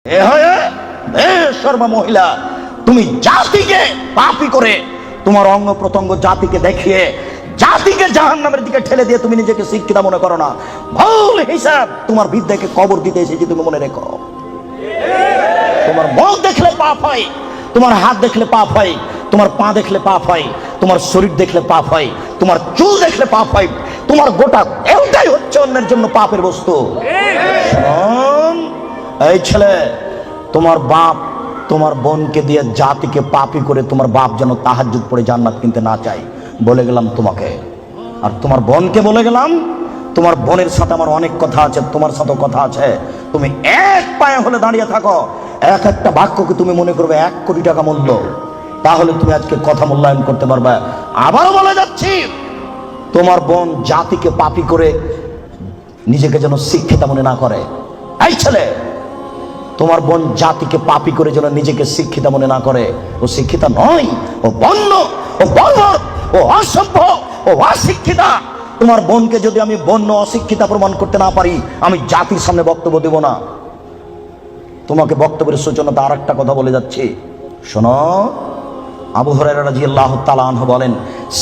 এ হয়ে বেশরমা মহিলা, তুমি জাতিকে পাপী করে, তোমার অঙ্গ প্রত্যঙ্গ জাতিকে দেখিয়ে জাতিকে জাহান্নামের দিকে ঠেলে দিয়ে তুমি নিজেকে শিক্ষিত মনে করো না। ভুল হিসাব, তোমার বিদ্যাকে কবর দিতে এসেছি, তুমি মনে রেখো। তোমার মুখ দেখলে পাপ হয়, তোমার হাত দেখলে পাপ হয়, তোমার পা দেখলে পাপ হয়, তোমার শরীর দেখলে পাপ হয়, তোমার চুল দেখলে পাপ হয়, তোমার গোটা দেহটাই হচ্ছে অন্যের জন্য পাপের বস্তু। এই ছেলে, তোমার বাপ তোমার বোনকে দিয়ে জাতিকে পাপী করে তোমার বাপ যেন তাহাজ্জুদ পড়ে জান্নাত কিনতে না চাই, বলে গেলাম তোমাকে। আর তোমার বোনকে বলে গেলাম, তোমার বোনের সাথে আমার অনেক কথা আছে, তোমার সাথে কথা আছে। তুমি এক পায়ে হলে দাঁড়িয়ে থাকো, এক একটা বাক্যকে তুমি মনে করবে 1 কোটি টাকা মূল্য, তাহলে তুমি আজকে কথা মূল্যায়ন করতে পারবে। আবারও বলে যাচ্ছি, তোমার বোন জাতিকে পাপী করে নিজেকে যেন শিক্ষিত মনে না করে। এই ছেলে, তোমার বোন জাতিকে পাপী করে যেন নিজেকে শিক্ষিত মনে না করে। ও শিক্ষিত নয়, ও বন্য, ও বর্বর, ও অসভ্য, ও অশিক্ষিতা। তোমার বোনকে যদি আমি বন্য অশিক্ষিতা প্রমাণ করতে না পারি, আমি জাতির সামনে বক্তব্য দেব না। তোমাকে বক্তব্যের সূচনাতে আর একটা কথা বলে যাচ্ছি, শোনো। আবু হুরায়রা রাদিয়াল্লাহু তাআলা আনহু বলেন,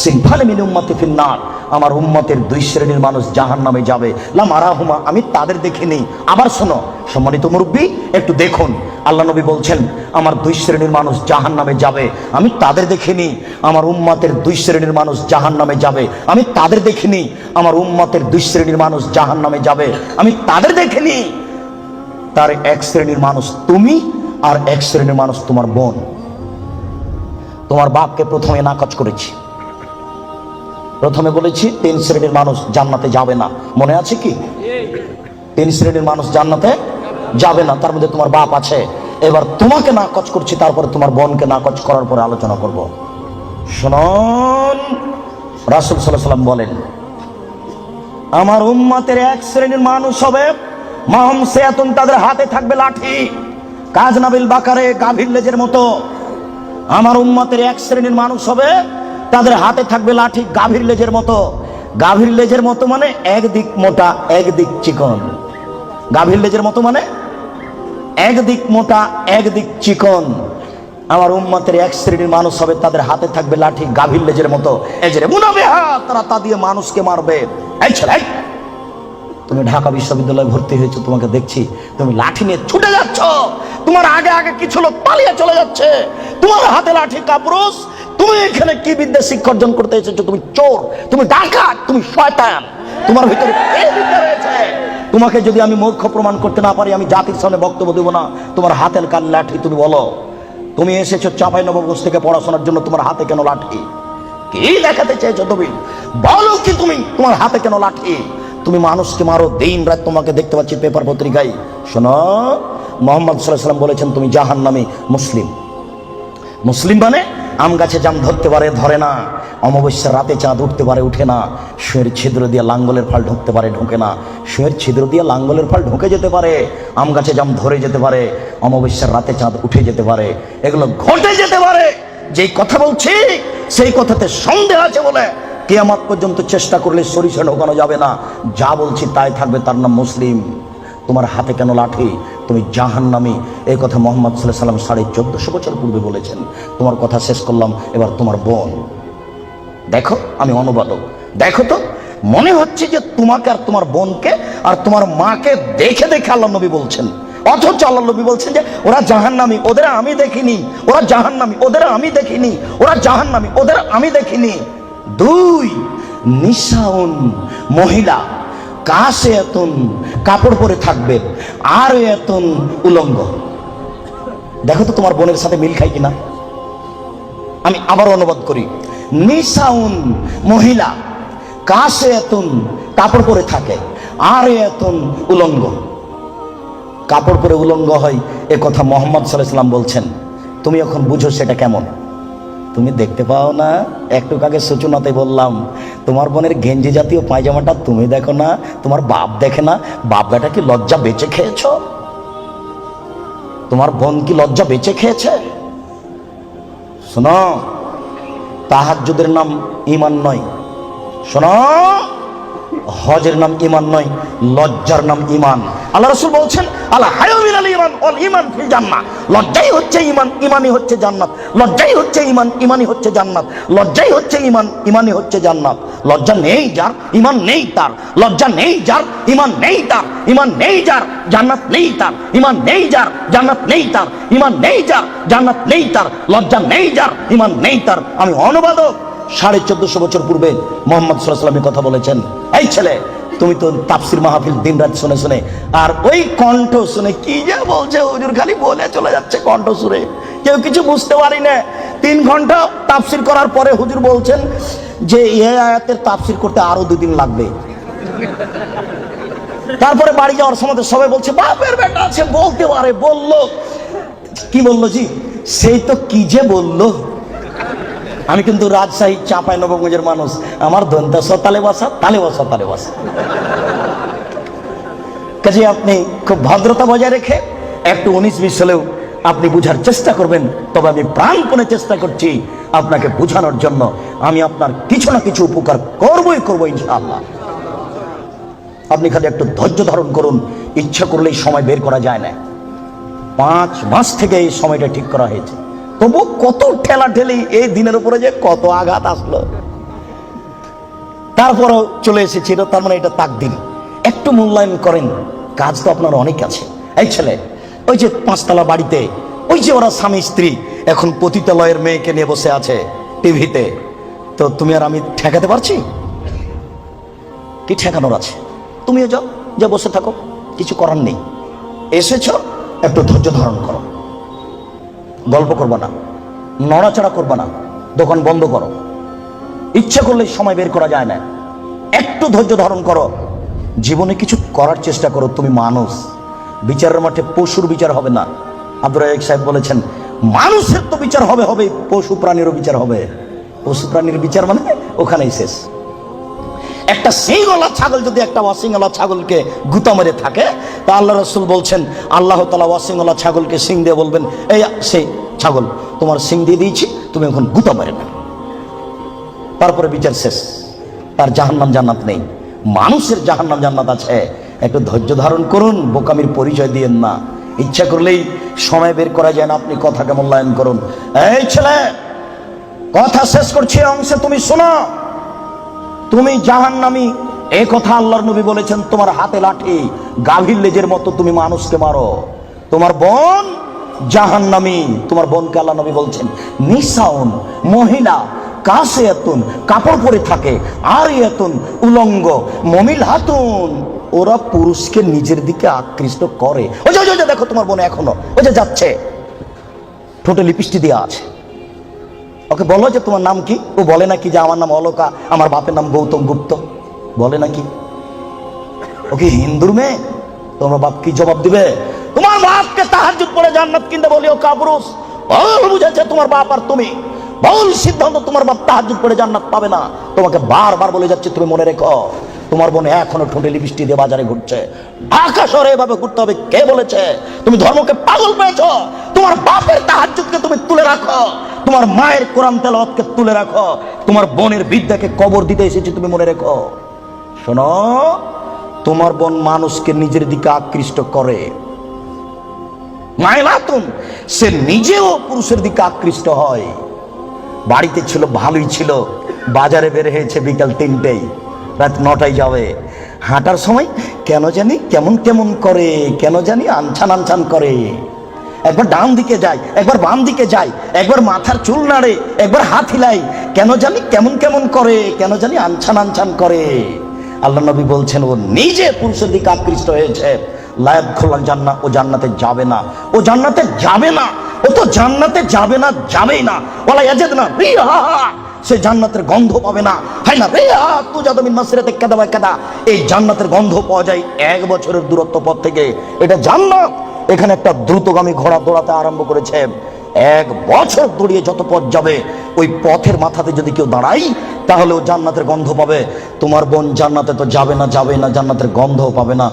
সিনফানি মিন উম্মতি ফিন্নার, আমার উম্মতের 2 শ্রেণীর মানুষ জাহান্নামে যাবে, লা মারাহুমা, আমি তাদের দেখিনি। আবার শোনো সম্মানিত মুরব্বী, একটু দেখুন, আল্লাহ নবী বলছেন আমার 2 শ্রেণীর মানুষ জাহান্নামে যাবে, আমি তাদের দেখিনি। আমার উম্মতের 2 শ্রেণীর মানুষ জাহান্নামে যাবে, আমি তাদের দেখিনি। আমার উম্মতের 2 শ্রেণীর মানুষ জাহান্নামে যাবে, আমি তাদের দেখিনি। তার 1 শ্রেণীর মানুষ তুমি, আর 1 শ্রেণীর মানুষ তোমার বোন। তোমার বাপকে প্রথমে নাকচ করেছি, প্রথমে বলেছি 3 শ্রেণীর মানুষ জান্নাতে যাবে না, মনে আছে কি? 3 শ্রেণীর মানুষ জান্নাতে যাবে না, তার মধ্যে তোমার বাপ আছে। এবার তোমাকে নাকচ করছি, তারপরে তোমার বোনকে নাকচ করার পরে আলোচনা করব। শুনুন, রাসূল সাল্লাল্লাহু আলাইহি ওয়াসাল্লাম বলেন, আমার উম্মতের 1 শ্রেণীর মানুষ হবে মাহম সিয়াতুন, তাদের হাতে থাকবে লাঠি, কাজনাবিল বাকারে, গাভীর লেজের মতো। আমার উম্মতের 1 শ্রেণীর মানুষ হবে, তাদের হাতে থাকবে লাঠি, গাভীর লেজের মতো। গাভীর লেজের মতো মানে একদিক মোটা একদিক চিকন। গাভীর লেজের মতো মানে একদিক মোটা একদিক চিকন। আমার উম্মতের 1 শ্রেণীর মানুষ হবে, তাদের হাতে থাকবে লাঠি, গাভীর লেজের মতো। এজরে মুনাবিহা, তারা তা দিয়ে মানুষকে মারবে। এই ছেলে, তুমি ঢাকা বিশ্ববিদ্যালয়ে ভর্তি হয়েছো, তোমাকে দেখছি তুমি লাঠি নিয়ে ছুটে যাচ্ছ। তোমার আগে আগে কিছু লোক পালিয়ে চলে যাচ্ছে, তোমার হাতে লাঠি কাপুরুষ। তুমি এখানে কি বিদ্যা শিক্ষা অর্জন করতে এসেছো? তুমি চোর, তুমি ডাকাত, তুমি শয়তান। তোমার ভিতরে এই বিদ্যা রয়েছে। তোমাকে যদি আমি মূর্খ প্রমাণ করতে না পারি, আমি জাতির সামনে বক্তব্য দেবো না। তোমার হাতের কান লাঠি, তুমি বলো। তুমি এসেছো চাঁপাইনবাবগঞ্জ থেকে পড়াশোনার জন্য, তোমার হাতে কেন লাঠি? কি লেখাতে চেয়েছো তুমি? বলো কি তুমি, তোমার হাতে কেন লাঠি? তুমি মানুষকে মারো দিন রাত, তোমাকে দেখতে পাচ্ছি পেপার পত্রিকায়। শোনো, মুহাম্মদ সাল্লাল্লাহু আলাইহি ওয়াসাল্লাম বলেছেন তুমি জাহান্নামী। মুসলিম, মুসলিম মানে আম গাছে জাম ধরতে পারে, ধরে না। অমাবস্যার রাতে চাঁদ উঠতে পারে, উঠে না। শুয়ের ছিদ্র দিয়ে লাঙ্গলের ফাল ঢুকতে পারে, ঢোকে না। শুয়ের ছিদ্র দিয়ে লাঙ্গলের ফাল ঢুকে যেতে পারে, আম গাছে জাম ধরে যেতে পারে, অমাবস্যার রাতে চাঁদ উঠে যেতে পারে, এগুলো ঘটে যেতে পারে। যেই কথা বলছি সেই কথাতে সন্দেহ আছে বলে কিয়ামত পর্যন্ত চেষ্টা করলে সরিষা ঢোকানো যাবে না। যা বলছি তাই থাকবে, তার নাম মুসলিম। তোমার হাতে কেন লাঠি? তুমি জাহান্নামী। এই কথা মুহাম্মদ সাল্লাল্লাহু আলাইহি ওয়াসাল্লাম 1450 বছর পূর্বে বলেছেন। তোমার কথা শেষ করলাম, এবার তোমার বোন। দেখো, আমি অনুবাদক। দেখো তো, মনে হচ্ছে যে তোমাকে আর তোমার বোনকে আর তোমার মাকে দেখে দেখে আল্লাহ নবী বলছেন, অথচ আল্লাহ নবী বলছেন যে ওরা জাহান্নামী, ওদের আমি দেখিনি। ওরা জাহান্নামী, ওদের আমি দেখিনি। ওরা জাহান্নামী, ওদের আমি দেখিনি। 2 নিসাউন, মহিলা, কাছে এতন, কাপড় পরে থাকবে, আর এতন উলঙ্গ। দেখো তো তোমার বোনের সাথে মিল খাই কিনা। আমি আবার অনুবাদ করি, নিসাউন, মহিলা, কাছে এতন, কাপড় পরে থাকে, আর এতন উলঙ্গ। কাপড় পরে উলঙ্গ হয়, এ কথা মুহাম্মদ সাল্লাল্লাহু আলাইহি ওয়াসাল্লাম বলছেন। তুমি এখন বুঝো সেটা কেমন। তুমি দেখতে পাও না, একটু আগে সূচনাতে বললাম, তোমার বোনের গেঞ্জি জাতীয় পায়জামাটা তুমি দেখো না, তোমার বাপ দেখে না। বাপ বেটা কি লজ্জা বেঁচে খেয়েছ? তোমার বোন কি লজ্জা বেঁচে খেয়েছে? শোনো, তাহাজ্জুদের নাম ঈমান নয়। শোনো, হজের নাম ঈমান নয়, লজ্জার নাম ঈমান। আল্লাহ রাসূল বলছেন আল হায়াউ মিনাল ঈমান ওয়াল ঈমান ফিল জান্নাহ, লজ্জাই হচ্ছে ঈমান, ঈমানই হচ্ছে জান্নাত। লজ্জাই হচ্ছে ঈমান, ঈমানই হচ্ছে জান্নাত। লজ্জাই হচ্ছে ঈমান, ঈমানই হচ্ছে জান্নাত। লজ্জা নেই যার, ঈমান নেই তার। লজ্জা নেই যার, ঈমান নেই তার। ঈমান নেই যার, জান্নাত নেই তার। ঈমান নেই যার, জান্নাত নেই তার। ঈমান নেই যার, জান্নাত নেই তার। লজ্জা নেই যার, ঈমান নেই তার। আমি অনুবাদক, 1450 বছর পূর্বে মুহাম্মদ সাল্লাল্লাহু আলাইহি ওয়াসাল্লাম কথা বলেছেন। এই ছেলে, তুমি তো তাফসির মাহফিল দিন রাত শুনে শুনে, আর ওই কণ্ঠ শুনে কি যে বলছে হুজুর, খালি বলে চলে যাচ্ছে কণ্ঠ সুরে, কেউ কিছু বুঝতে পারি না। 3 ঘন্টা তাফসির করার পরে হুজুর বলছেন যে এই আয়াতের তাফসির করতে আরো 2 দিন লাগবে। তারপরে বাড়ি যাওয়ার সময় সবাই বলছে বাপের বেটা আছে, বলতে পারে। বললো কি? বললো জি, সেই তো কি যে বললো। আমি কিন্তু রাজশাহী চাঁপাইনবাবগঞ্জের মানুষ, আমার দন্তাস তালে বসা, তালে বসা, তালে বসা। কাজে আপনি খুব ভদ্রতা বজায় রেখে একটু 19-20 হলেও আপনি বুঝার চেষ্টা করবেন। তবে আমি প্রাণপণে চেষ্টা করছি আপনাকে বোঝানোর জন্য। আমি আপনার কিছু না কিছু উপকার করবই করবো ইনশাআল্লাহ। আপনি খালি একটু ধৈর্য ধারণ করুন। ইচ্ছা করলেই সময় বের করা যায় না। 5 মাস থেকে এই সময়টা ঠিক করা হয়েছে, তবু কত ঠেলা ঠেলি, এই দিনের উপরে যে কত আঘাত আসলো, তারপরও চলে এসেছিল। তার মানে এটা তাকদীর। একটু মূল্যায়ন করেন, কাজ তো আপনার অনেক আছে। এই ছেলে, ওই যে 5 তলা বাড়িতে, ওই যে ওরা স্বামী স্ত্রী এখন পতিতালয়ের মেয়েকে নিয়ে বসে আছে টিভিতে, তো তুমি আর আমি ঠেকাতে পারছি কি? ঠেকানোর আছে? তুমিও যাও, যা বসে থাকো, কিছু করার নেই। এসেছ, একটু ধৈর্য ধারণ করো। গল্প করবা না, নড়াচড়া করবা না, দোকান বন্ধ করো। ইচ্ছা করলে সময় বের করা যায় না। একটু ধৈর্য ধারণ করো। জীবনে কিছু করার চেষ্টা করো। তুমি মানুষ, বিচারের মাঠে পশুর বিচার হবে না। আব্দুর রাজ্জাক সাহেব বলেছেন মানুষের তো বিচার হবে হবে, পশু প্রাণীরও বিচার হবে। পশু প্রাণীর বিচার মানে ওখানেই শেষ। একটা সিংওয়ালা ছাগল যদি একটা অসিংওয়ালা ছাগলকে গুতা মেরে থাকে, তা আল্লাহ রাসূল বলছেন আল্লাহ তাআলা অসিংওয়ালা ছাগলকে সিং দিয়ে বলবেন, এই সেই ছাগল, তোমার সিং দিয়ে দিয়েছি, তুমি এখন গুতা মেরে নেবে। তারপরে বিচার শেষ। তার জাহান্নাম জান্নাত নেই। মানুষের জাহান্নাম জান্নাত আছে। একটু ধৈর্য ধারণ করুন, বোকামির পরিচয় দিয়েন না। ইচ্ছা করলেই সময় বের করা যায় না। আপনি কথাকে মূল্যায়ন করুন। এই ছেলে, কথা শেষ করছি, অংশে তুমি শোনো। তুমি জাহান্নামী, এই কথা আল্লাহর নবী বলেছেন। তোমার হাতে লাঠি, গাভীর লেজের মতো তুমি মানুষকে মারো। তোমার বোন জাহান্নামী। তোমার বোনকে আল্লাহ নবী বলছেন নিসাউন, মহিলা, কাসিয়াতুন, কাপড় পরে থাকে, আরিয়াতুন, উলঙ্গ, মমিল হাতুন, ওরা পুরুষকে নিজের দিকে আকৃষ্ট করে। ওই যে দেখো তোমার বোন এখনো ওই যে যাচ্ছে, ঠোঁটে লিপস্টিক দেওয়া আছে। ওকে বলো যে তোমার নাম কি? ও বলে নাকি যে আমার নাম অলকা, আমার বাপের নাম গৌতম গুপ্ত, বলে নাকি? ওকে হিন্দুর মেয়ে, তোমার বাপ কি জবাব দিবে? তোমার বাপকে তাহাজ্জুদ পড়ে জান্নাত কিনতে বলিও কাপুরুষ। ভুল বুঝেছে তোমার বাপ আর তুমি, ভুল সিদ্ধান্ত। তোমার বাপ তাহাজ্জুদ পড়ে জান্নাত পাবে না। তোমাকে বারবার বলে যাচ্ছে, তুমি মনে রেখো। তোমার বোন এখনো ঠোঁটে লিপস্টিক দিয়ে বাজারে ঘুরছে। ঢাকা শহরে এভাবে ঘুরতে হবে কে বলেছে? তুমি ধর্মকে পাগল পেয়েছো। তোমার বাপের তাহাজ্জুদকে তুমি তুলে রাখো, তোমার মায়ের কোরআন তেলাওয়াতকে তুলে রাখো, তোমার বোনের বিদ্যাকে কবর দিতে এসেছে, তুমি মনে রেখো। শোনো, তোমার বোন মানুষকে নিজের দিকে আকৃষ্ট করে। মাইলাতুন, সে নিজেও পুরুষের দিকে আকৃষ্ট হয়। বাড়িতে ছিল, ভালোই ছিল, বাজারে বের হয়েছে বিকাল 3টায়, রাত 9টায় যাবে। হাঁটার সময় কেন জানি কেমন কেমন করে, কেন জানি আনছান আনছান করে। একবার ডান দিকে যায়, একবার বাম দিকে যায়, একবার মাথার চুল নাড়ে, একবার হাত হিলায়, কেন জানি কেমন কেমন করে, কেন জানি আনছান আনছান করে। আল্লাহ নবী বলছেন ও নিজে পুরুষের দিকে আকৃষ্ট হয়েছে। লায়াত খোলার জান্নাত, ও জান্নাতে যাবে না, ও জান্নাতে যাবে না, ও তো জান্নাতে যাবে না, যাবেই না। ওয়ালা ইয়াজিদনা রিহা, সে জান্নাতের গন্ধ পাবে না। হাই না রিহা তুজাদু মিন মাসরিয়াতি কাদা ওয়া কাদা। এই জান্নাতের গন্ধ পাওয়া যায় 1 বছরের দূরত্ব পথ থেকে। এটা জান্নাত। এখানে একটা দ্রুতগামী ঘোড়া দৌড়াতে আরম্ভ করেছে। 1 বছর দৌড়িয়ে যত পথ যাবে, ওই পথের মাথাতে যদি কেউ দাঁড়াই, তাহলে ও জান্নাতের গন্ধ পাবে। তোমার বোন জান্নাতে তো যাবে না, যাবে না, জান্নাতের গন্ধও পাবে না।